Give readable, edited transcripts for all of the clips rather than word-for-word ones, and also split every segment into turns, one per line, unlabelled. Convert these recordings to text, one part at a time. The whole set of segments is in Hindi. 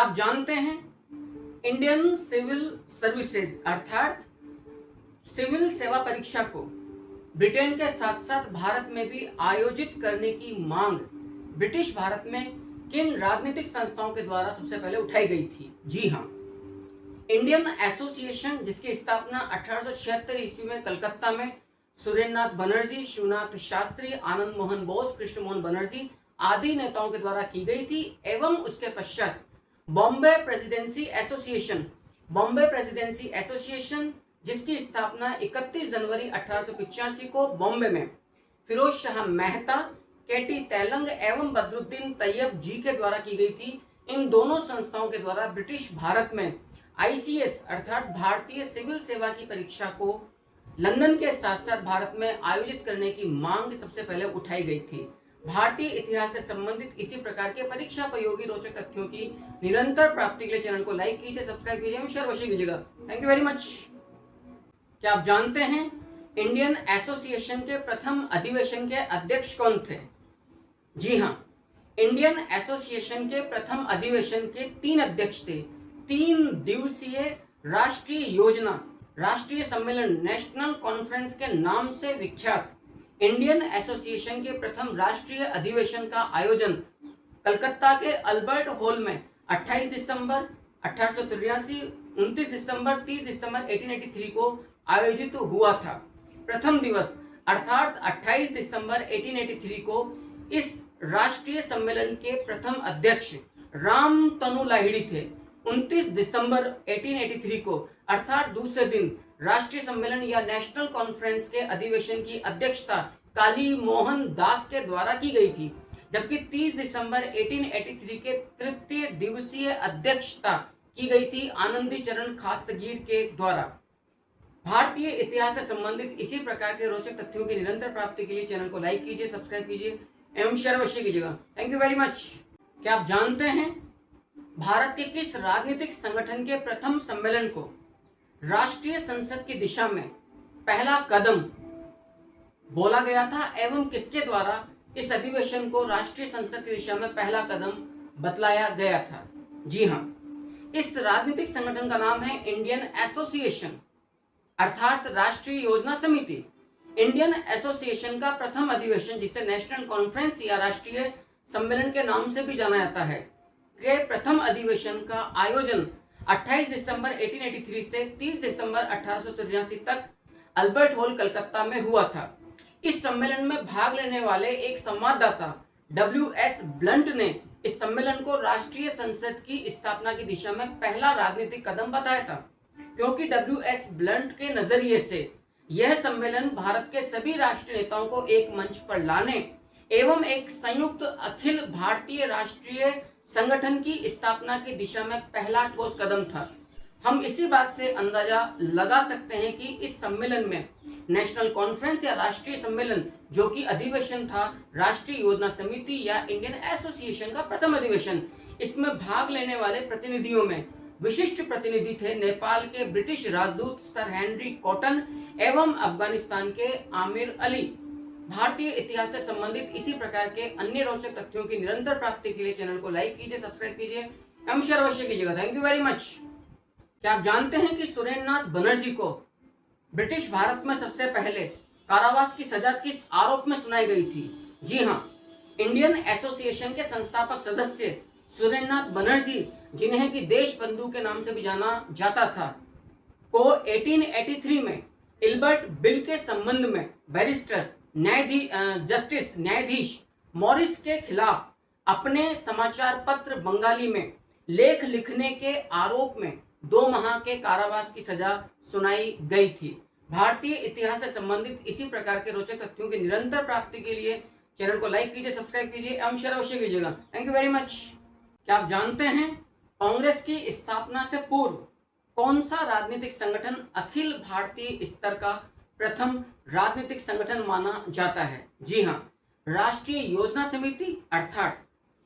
आप जानते हैं इंडियन सिविल सर्विसेज अर्थात सिविल सेवा परीक्षा को ब्रिटेन के साथ साथ भारत में भी आयोजित करने की मांग ब्रिटिश भारत में किन राजनीतिक संस्थाओं के द्वारा सबसे पहले उठाई गई थी? जी हाँ, इंडियन एसोसिएशन, जिसकी स्थापना 1876 ईस्वी में कलकत्ता में सुरेंद्रनाथ बनर्जी, शिवनाथ शास्त्री, आनंद मोहन बोस, कृष्ण मोहन बनर्जी आदि नेताओं के द्वारा की गई थी, एवं उसके पश्चात बॉम्बे प्रेसिडेंसी एसोसिएशन जिसकी स्थापना 31 जनवरी 1885 को बॉम्बे में फिरोज शाह मेहता, केटी तेलंग एवं बदरुद्दीन तैयब जी के द्वारा की गई थी। इन दोनों संस्थाओं के द्वारा ब्रिटिश भारत में आईसीएस अर्थात भारतीय सिविल सेवा की परीक्षा को लंदन के साथ साथ भारत में आयोजित करने की मांग सबसे पहले उठाई गई थी। भारतीय इतिहास से संबंधित इसी प्रकार के परीक्षा उपयोगी रोचक तथ्यों की निरंतर प्राप्ति के लिए चैनल को लाइक कीजिए, सब्सक्राइब कीजिए एवं शेयर अवश्य कीजिएगा। Thank you very much. क्या आप जानते हैं इंडियन एसोसिएशन के प्रथम अधिवेशन के अध्यक्ष कौन थे? जी हाँ, इंडियन एसोसिएशन के प्रथम अधिवेशन के 3 अध्यक्ष थे। 3 दिवसीय राष्ट्रीय योजना राष्ट्रीय सम्मेलन नेशनल कॉन्फ्रेंस के नाम से विख्यात इंडियन एसोसिएशन के प्रथम राष्ट्रीय अधिवेशन का आयोजन कलकत्ता के अल्बर्ट हॉल में 28 दिसंबर 1883, 29 दिसंबर, 30 दिसंबर 1883 को आयोजित हुआ था। प्रथम दिवस अर्थात 28 दिसंबर 1883 को इस राष्ट्रीय सम्मेलन के प्रथम अध्यक्ष राम तनु लाहिड़ी थे। 29 दिसंबर 1883 को अर्थात दूसरे दिन राष्ट्रीय सम्मेलन या नेशनल कॉन्फ्रेंस के अधिवेशन की अध्यक्षता काली मोहन दास के द्वारा की गई थी, जबकि 30 दिसंबर 1883 के तृतीय दिवसीय अध्यक्षता की गई थी आनंदी चरण खास्तगीर के द्वारा। भारतीय इतिहास से संबंधित इसी प्रकार के रोचक तथ्यों की निरंतर प्राप्ति के लिए चैनल को लाइक कीजिए, सब्सक्राइब कीजिए एवं शेयर अवश्य कीजिएगा। Thank you very much. क्या आप जानते हैं भारत के किस राजनीतिक संगठन के प्रथम सम्मेलन को राष्ट्रीय संसद की दिशा में पहला कदम बोला गया था एवं किसके द्वारा इस अधिवेशन को राष्ट्रीय संसद की दिशा में पहला कदम बतलाया गया था? जी हाँ, इस राजनीतिक संगठन का नाम है इंडियन एसोसिएशन अर्थात राष्ट्रीय योजना समिति। इंडियन एसोसिएशन का प्रथम अधिवेशन, जिसे नेशनल कॉन्फ्रेंस या राष्ट्रीय सम्मेलन के नाम से भी जाना जाता है, के प्रथम अधिवेशन का आयोजन 28 दिसंबर 1883 से 30 दिसंबर 1883 तक अल्बर्ट हॉल कलकत्ता में हुआ था। इस सम्मेलन में भाग लेने वाले एक संवाददाता W.S. ब्लंट ने इस सम्मेलन को राष्ट्रीय संसद की स्थापना की दिशा में पहला राजनीतिक कदम बताया था, क्योंकि W.S. ब्लंट के नजरिए से यह सम्मेलन भारत के सभी राष्ट्रीय नेताओं को एक मंच पर लाने एवं एक संयुक्त अखिल भारतीय राष्ट्रीय संगठन की स्थापना की दिशा में पहला ठोस कदम था। हम इसी बात से अंदाजा लगा सकते हैं कि इस सम्मेलन में नेशनल कॉन्फ्रेंस या राष्ट्रीय सम्मेलन, जो कि अधिवेशन था राष्ट्रीय योजना समिति या इंडियन एसोसिएशन का प्रथम अधिवेशन, इसमें भाग लेने वाले प्रतिनिधियों में विशिष्ट प्रतिनिधि थे नेपाल के ब्रिटिश राजदूत सर हेनरी कॉटन एवं अफगानिस्तान के आमिर अली। भारतीय इतिहास से संबंधित इसी प्रकार के अन्य रोचक तथ्यों की निरंतर प्राप्ति के लिए चैनल को लाइक कीजिए, सब्सक्राइब कीजिए एवं शेयर अवश्य कीजिएगा। Thank you very much. क्या आप जानते हैं कि सुरेंद्रनाथ बनर्जी को ब्रिटिश भारत में सबसे पहले कारावास की सजा किस आरोप में सुनाई गई थी? जी हाँ, इंडियन एसोसिएशन के संस्थापक सदस्य सुरेंद्रनाथ बनर्जी, जिन्हें कि देश बंधु के नाम से भी जाना जाता था, को 1883 में इल्बर्ट बिल के संबंध में बैरिस्टर न्यायाधीश मॉरिस के खिलाफ अपने समाचार पत्र बंगाली में लेख लिखने के आरोप में 2 माह के कारावास की सजा सुनाई गई थी। भारतीय इतिहास से संबंधित इसी प्रकार के रोचक तथ्यों की निरंतर प्राप्ति के लिए चैनल को लाइक कीजिए, सब्सक्राइब कीजिए एवं शेयर अवश्य कीजिएगा। Thank you very much. क्या आप जानते हैं कांग्रेस की स्थापना से पूर्व कौन सा राजनीतिक संगठन अखिल भारतीय स्तर का प्रथम राजनीतिक संगठन माना जाता है? जी हाँ, राष्ट्रीय योजना समिति अर्थात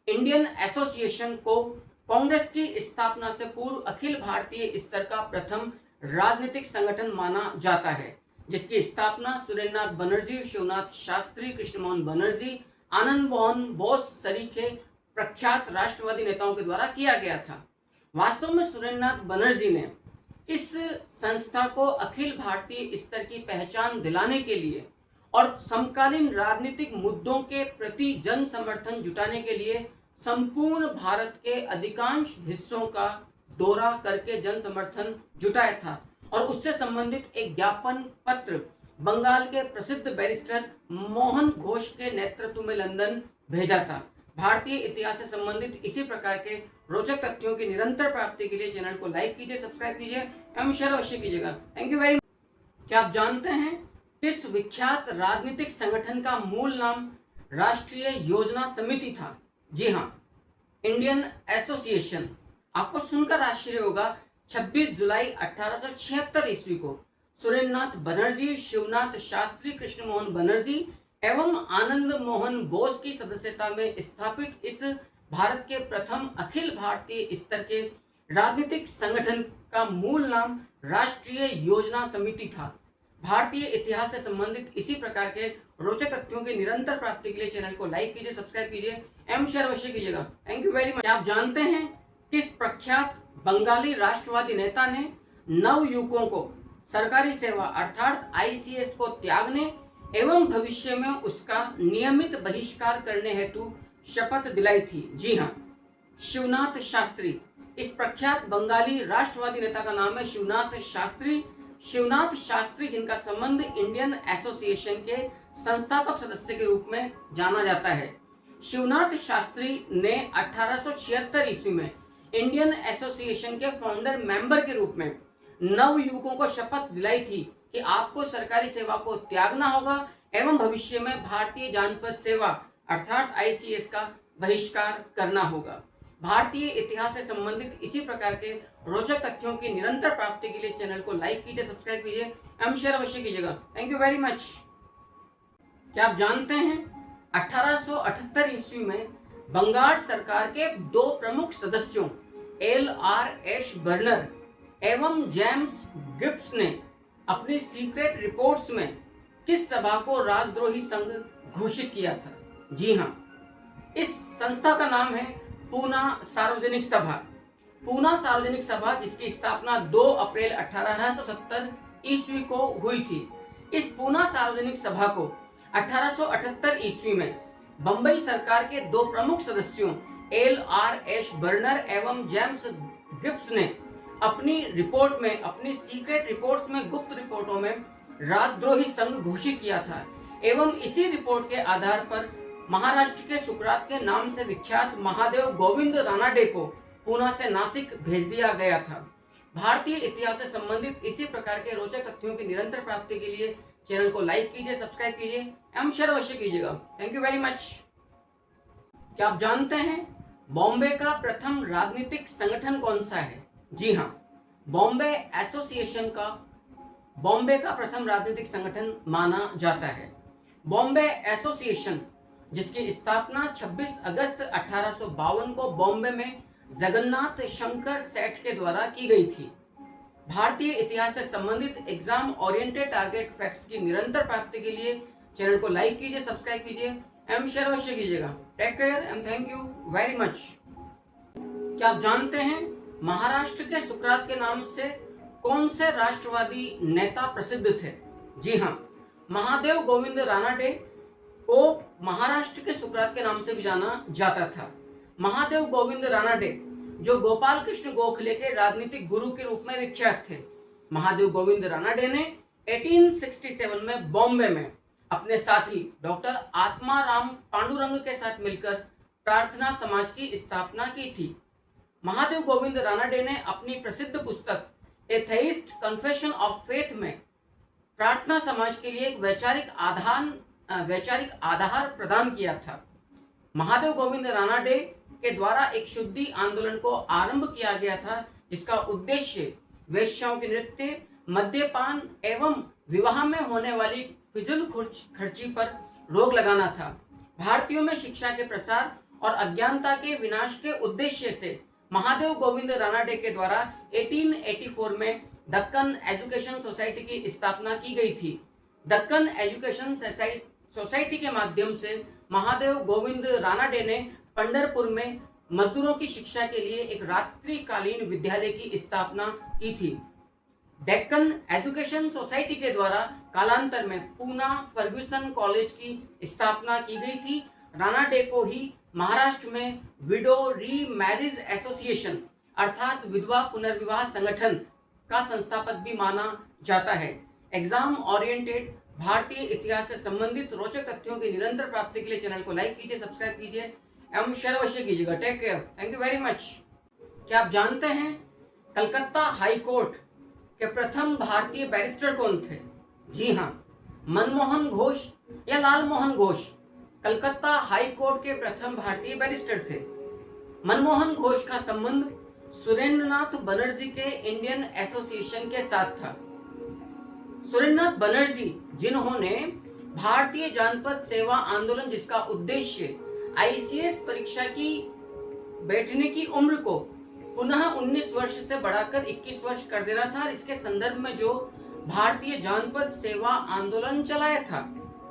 इंडियन एसोसिएशन को कांग्रेस की स्थापना से पूर्व अखिल भारतीय स्तर का प्रथम राजनीतिक संगठन माना जाता है, जिसकी स्थापना सुरेंद्रनाथ बनर्जी, शिवनाथ शास्त्री, कृष्ण मोहन बनर्जी, आनंद मोहन बोस सरीखे प्रख्यात राष्ट्रवादी नेताओं के द्वारा किया गया था। वास्तव में सुरेंद्रनाथ बनर्जी ने इस संस्था को अखिल भारतीय स्तर की पहचान दिलाने के लिए और समकालीन राजनीतिक मुद्दों के प्रति जन समर्थन जुटाने के लिए संपूर्ण भारत के अधिकांश हिस्सों का दौरा करके जन समर्थन जुटाया था और उससे संबंधित एक ज्ञापन पत्र बंगाल के प्रसिद्ध बैरिस्टर मोहन घोष के नेतृत्व में लंदन भेजा था। भारतीय इतिहास से संबंधित इसी प्रकार के रोचक तथ्यों की निरंतर प्राप्ति के लिए चैनल को लाइक कीजिए, सब्सक्राइब कीजिए एवं शेयर अवश्य कीजिएगा। Thank you very much. क्या आप जानते हैं किस विख्यात राजनीतिक संगठन का मूल नाम राष्ट्रीय योजना समिति था? जी हाँ, इंडियन एसोसिएशन। आपको सुनकर आश्चर्य होगा, 26 जुलाई 1876 ईस्वी को सुरेंद्रनाथ बनर्जी, शिवनाथ शास्त्री, कृष्ण मोहन बनर्जी एवं आनंद मोहन बोस की सदस्यता में स्थापित इस भारत के प्रथम अखिल भारतीय स्तर के राजनीतिक संगठन का मूल नाम राष्ट्रीय योजना समिति था। भारतीय इतिहास से संबंधित इसी प्रकार के रोचक तथ्यों की निरंतर प्राप्ति के लिए चैनल को लाइक कीजिए, सब्सक्राइब कीजिए एवं शेयर अवश्य कीजिएगा। Thank you very much. आप जानते हैं किस प्रख्यात बंगाली राष्ट्रवादी नेता ने नवयुवकों को सरकारी सेवा अर्थात आईसीएस को त्यागने एवं भविष्य में उसका नियमित बहिष्कार करने हेतु शपथ दिलाई थी? जी हाँ, शिवनाथ शास्त्री। इस प्रख्यात बंगाली राष्ट्रवादी नेता का नाम है शिवनाथ शास्त्री। शिवनाथ शास्त्री जिनका संबंध इंडियन एसोसिएशन के संस्थापक सदस्य के रूप में जाना जाता है। शिवनाथ शास्त्री ने 1876 ईस्वी में इंडियन एसोसिएशन के फाउंडर मेंबर के रूप में नव युवकों को शपथ दिलाई थी कि आपको सरकारी सेवा को त्यागना होगा एवं भविष्य में भारतीय जानपद सेवा अर्थात आईसीएस का बहिष्कार करना होगा। भारतीय इतिहास से संबंधित इसी प्रकार के रोचक तथ्यों की निरंतर प्राप्ति के लिए चैनल को लाइक कीजिए, सब्सक्राइब कीजिए एवं शेयर अवश्य कीजिएगा। Thank you very much. क्या आप जानते हैं 1878 ईस्वी में बंगाल सरकार के दो प्रमुख सदस्यों LR.H. बर्नर एवं जेम्स गिब्स ने अपनी सीक्रेट रिपोर्ट्स में किस सभा को राजद्रोही संघ घोषित किया था? जी हाँ, इस संस्था का नाम है पूना सार्वजनिक सभा। पूना सार्वजनिक सभा जिसकी स्थापना 2 अप्रैल 1870 ईस्वी को हुई थी। इस पूना सार्वजनिक सभा को 1878 ईस्वी में बंबई सरकार के दो प्रमुख सदस्यों LR.H. बर्नर एवं जेम्स गिब्स ने अपनी रिपोर्ट में, अपनी सीक्रेट रिपोर्ट्स में, गुप्त रिपोर्टों में राजद्रोही संघ घोषित किया था एवं इसी रिपोर्ट के आधार पर महाराष्ट्र के सुकरात के नाम से विख्यात महादेव गोविंद रानाडे को पूना से नासिक भेज दिया गया था। भारतीय इतिहास से संबंधित इसी प्रकार के रोचक तथ्यों की निरंतर प्राप्ति के लिए चैनल को लाइक कीजिए, सब्सक्राइब कीजिए एवं शेयर अवश्य कीजिएगा। Thank you very much. क्या आप जानते हैं बॉम्बे का प्रथम राजनीतिक संगठन कौन सा है? जी हाँ, बॉम्बे एसोसिएशन का बॉम्बे का प्रथम राजनीतिक संगठन माना जाता है। बॉम्बे एसोसिएशन जिसकी स्थापना 26 अगस्त 1852 को बॉम्बे में जगन्नाथ शंकर सेठ के द्वारा की गई थी। भारतीय इतिहास से संबंधित एग्जाम ओरिएंटेड टारगेट फैक्ट्स की निरंतर प्राप्ति के लिए चैनल को लाइक कीजिए, सब्सक्राइब कीजिए एवं शेयर अवश्य कीजिएगा। Take care and thank you very much. क्या आप जानते हैं महाराष्ट्र के सुकरात के नाम से कौन से राष्ट्रवादी नेता प्रसिद्ध थे? जी हाँ, महादेव गोविंद रानाडे को महाराष्ट्र के सुकरात के नाम से भी जाना जाता था। महादेव गोविंद रानाडे जो गोपाल कृष्ण गोखले के राजनीतिक गुरु के रूप में विख्यात थे। महादेव गोविंद रानाडे ने 1867 में बॉम्बे में अपने साथी डॉक्टर आत्माराम पांडुरंग के साथ मिलकर प्रार्थना समाज की स्थापना की थी। महादेव गोविंद रानाडे ने अपनी प्रसिद्ध पुस्तक एथेइस्ट कन्फेशन ऑफ फेथ में प्रार्थना समाज के लिए एक वैचारिक आधार प्रदान किया था। महादेव गोविंद रानाडे के द्वारा एक शुद्धि आंदोलन को आरंभ किया गया था जिसका उद्देश्य वेश्याओं के नृत्य, मद्यपान एवं विवाह में होने वाली फिजूल खर्ची पर रोक लगाना था। भारतीयों में शिक्षा के प्रसार और अज्ञानता के विनाश के उद्देश्य से महादेव गोविंद रानाडे के द्वारा 1884 में दक्कन एजुकेशन सोसाइटी की स्थापना की गई थी। दक्कन एजुकेशन सोसाइटी के माध्यम से महादेव गोविंद रानाडे ने पंढरपुर में मजदूरों की शिक्षा के लिए एक रात्रिकालीन विद्यालय की स्थापना की थी। डेक्कन एजुकेशन सोसाइटी के द्वारा कालांतर में पूना फर्ग्यूसन कॉलेज की स्थापना की गई थी। राणा डे को ही महाराष्ट्र में विडो री मैरिज एसोसिएशन अर्थात विधवा पुनर्विवाह संगठन का संस्थापक भी माना जाता है। एग्जाम ओरिएंटेड भारतीय इतिहास से संबंधित रोचक तथ्यों की निरंतर प्राप्ति के लिए चैनल को लाइक कीजिए, सब्सक्राइब कीजिए एवं शेयर अवश्य कीजिएगा। Take care, thank you very much. क्या आप जानते हैं कलकत्ता हाई कोर्ट के प्रथम भारतीय बैरिस्टर कौन थे? जी हाँ, मनमोहन घोष या लाल मोहन घोष कलकत्ता हाई कोर्ट के प्रथम भारतीय बैरिस्टर थे। मनमोहन घोष का संबंध सुरेंद्रनाथ बनर्जी के इंडियन एसोसिएशन के साथ था। सुरेंद्रनाथ बनर्जी जिन्होंने भारतीय जानपद सेवा आंदोलन, जिसका उद्देश्य आईसीएस परीक्षा की बैठने की उम्र को पुनः 19 वर्ष से बढ़ाकर 21 वर्ष कर देना था, इसके संदर्भ में जो भारतीय जानपद सेवा आंदोलन चलाया था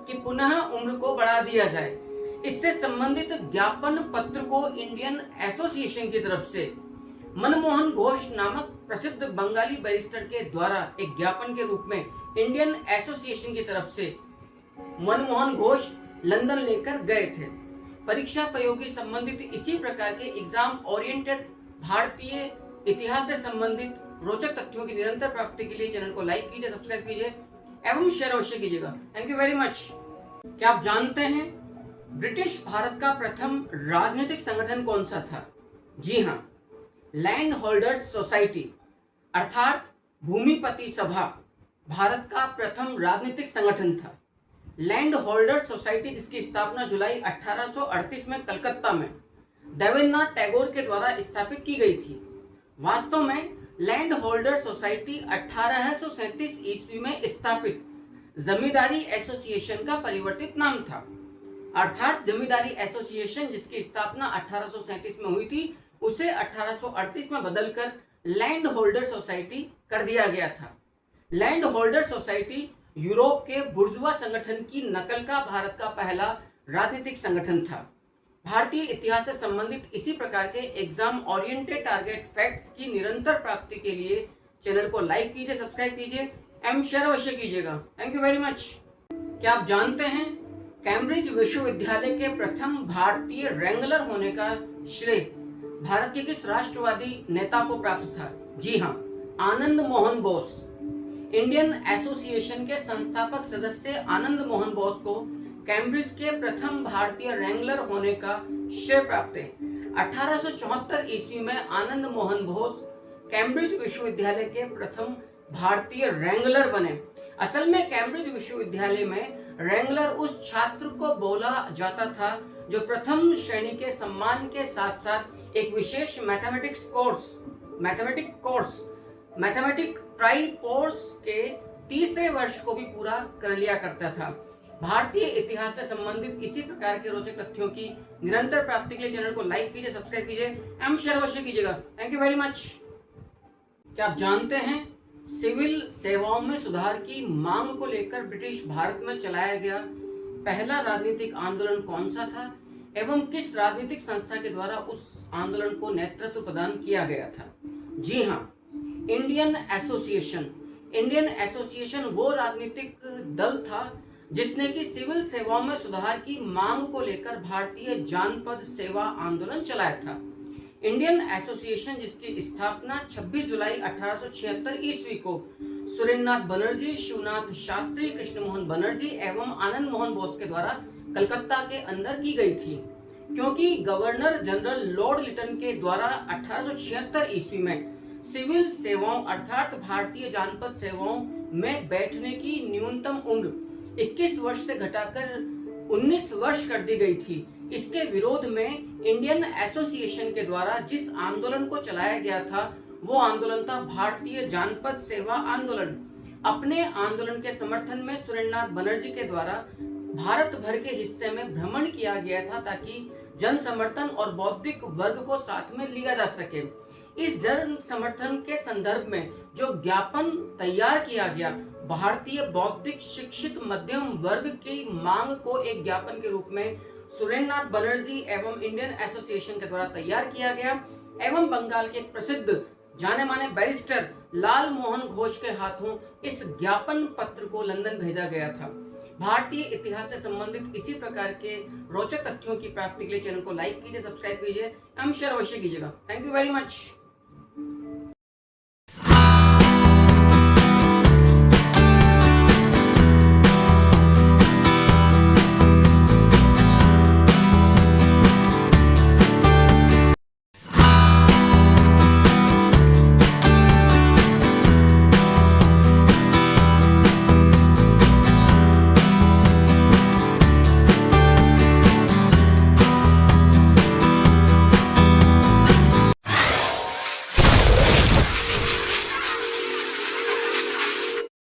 कि पुनः उम्र को बढ़ा दिया जाए, इससे संबंधित ज्ञापन पत्र को इंडियन एसोसिएशन की तरफ से मनमोहन घोष नामक प्रसिद्ध बंगाली बैरिस्टर के द्वारा एक ज्ञापन के रूप में इंडियन एसोसिएशन की तरफ से मनमोहन घोष लंदन लेकर गए थे। परीक्षा प्रयोगी संबंधित इसी प्रकार के एग्जाम ओरिएंटेड भारतीय इतिहास से संबंधित रोचक तथ्यों की निरंतर प्राप्ति के लिए चैनल को लाइक कीजिए, सब्सक्राइब कीजिए एवं शेयर अवश्य कीजिएगा। Thank you very much. क्या आप जानते हैं ब्रिटिश भारत का प्रथम राजनीतिक संगठन कौन सा था? जी हाँ, लैंड होल्डर्स सोसाइटी अर्थात भूमिपति सभा भारत का प्रथम राजनीतिक संगठन था। लैंड होल्डर्स सोसाइटी, जिसकी स्थापना जुलाई 1838 में कलकत्ता में देवेंद्रनाथ टैगोर के द्वारा स्थापित की गई थी। वास्तव में लैंड होल्डर्स सोसाइटी 1837 ईस्वी में स्थापित जमींदारी एसोसिएशन का परिवर्तित नाम था। अर्थात जमींदारी एसोसिएशन जिसकी स्थापना 1837 में हुई थी, उसे 1838 में बदलकर लैंड होल्डर सोसाइटी कर दिया गया था। लैंड होल्डर सोसाइटी यूरोप के बुर्जुआ संगठन की नकल का भारत का पहला राजनीतिक संगठन था। भारतीय इतिहास से संबंधित इसी प्रकार के एग्जाम ओरिएंटेड टारगेट फैक्ट्स की निरंतर प्राप्ति के लिए चैनल को लाइक कीजिए, सब्सक्राइब कीजिए एवं शेयर अवश्य कीजिएगा। Thank you very much. क्या आप जानते हैं कैम्ब्रिज विश्वविद्यालय के प्रथम भारतीय रैंगलर होने का श्रेय भारत के किस राष्ट्रवादी नेता को प्राप्त था? जी हाँ, आनंद मोहन बोस। इंडियन एसोसिएशन के संस्थापक सदस्य आनंद मोहन बोस को कैम्ब्रिज के प्रथम भारतीय रैंगलर होने का श्रेय प्राप्त है। 1874 ईस्वी में आनंद मोहन बोस कैम्ब्रिज विश्वविद्यालय के प्रथम भारतीय रैंगलर बने। असल में कैम्ब्रिज विश्वविद्यालय में रैंगलर उस छात्र को बोला जाता था जो प्रथम श्रेणी के सम्मान के साथ साथ एक विशेष मैथमेटिक ट्राइपोर्स के तीसरे वर्ष को भी पूरा कर लिया करता था। भारतीय इतिहास से संबंधित इसी प्रकार के रोचक तथ्यों की निरंतर प्राप्ति के लिए चैनल को लाइक कीजिए, सब्सक्राइब कीजिए एवं शेयर अवश्य कीजिएगा। Thank you very much. क्या आप जानते हैं सिविल सेवाओं में सुधार की मांग को लेकर ब्रिटिश भारत में चलाया गया पहला राजनीतिक आंदोलन कौन सा था एवं किस राजनीतिक संस्था के द्वारा उस आंदोलन को नेतृत्व प्रदान किया गया था? जी हाँ, इंडियन एसोसिएशन। इंडियन एसोसिएशन वो राजनीतिक दल था जिसने कि सिविल सेवाओं में सुधार की मांग को लेकर भारतीय जानपद सेवा आंदोलन चलाया था। इंडियन एसोसिएशन जिसकी स्थापना 26 जुलाई 1876 ईस्वी को सुरेंद्रनाथ बनर्जी, शिवनाथ शास्त्री, कृष्णमोहन बनर्जी एवं आनंद मोहन बोस के द्वारा कलकत्ता के अंदर की गई थी, क्योंकि गवर्नर जनरल लॉर्ड लिटन के द्वारा 1876 ईस्वी में सिविल सेवाओं अर्थात भारतीय जानपद सेवाओं में बैठने की न्यूनतम उम्र 21 वर्ष से घटाकर 19 वर्ष कर दी गई थी। इसके विरोध में इंडियन एसोसिएशन के द्वारा जिस आंदोलन को चलाया गया था वो आंदोलन था भारतीय जानपद सेवा आंदोलन। अपने आंदोलन के समर्थन में सुरेंद्रनाथ बनर्जी के द्वारा भारत भर के हिस्से में भ्रमण किया गया था ताकि जन समर्थन और बौद्धिक वर्ग को साथ में लिया जा सके। इस जन समर्थन के संदर्भ में जो ज्ञापन तैयार किया गया भारतीय बौद्धिक शिक्षित मध्यम वर्ग की मांग को एक ज्ञापन के रूप में सुरेंद्रनाथ बनर्जी एवं इंडियन एसोसिएशन के द्वारा तैयार किया गया एवं बंगाल के एक प्रसिद्ध जाने माने बैरिस्टर लाल मोहन घोष के हाथों इस ज्ञापन पत्र को लंदन भेजा गया था। भारतीय इतिहास से संबंधित इसी प्रकार के रोचक तथ्यों की प्राप्ति के लिए चैनल को लाइक कीजिए, सब्सक्राइब कीजिए एवं शेयर अवश्य कीजिएगा। Thank you very much.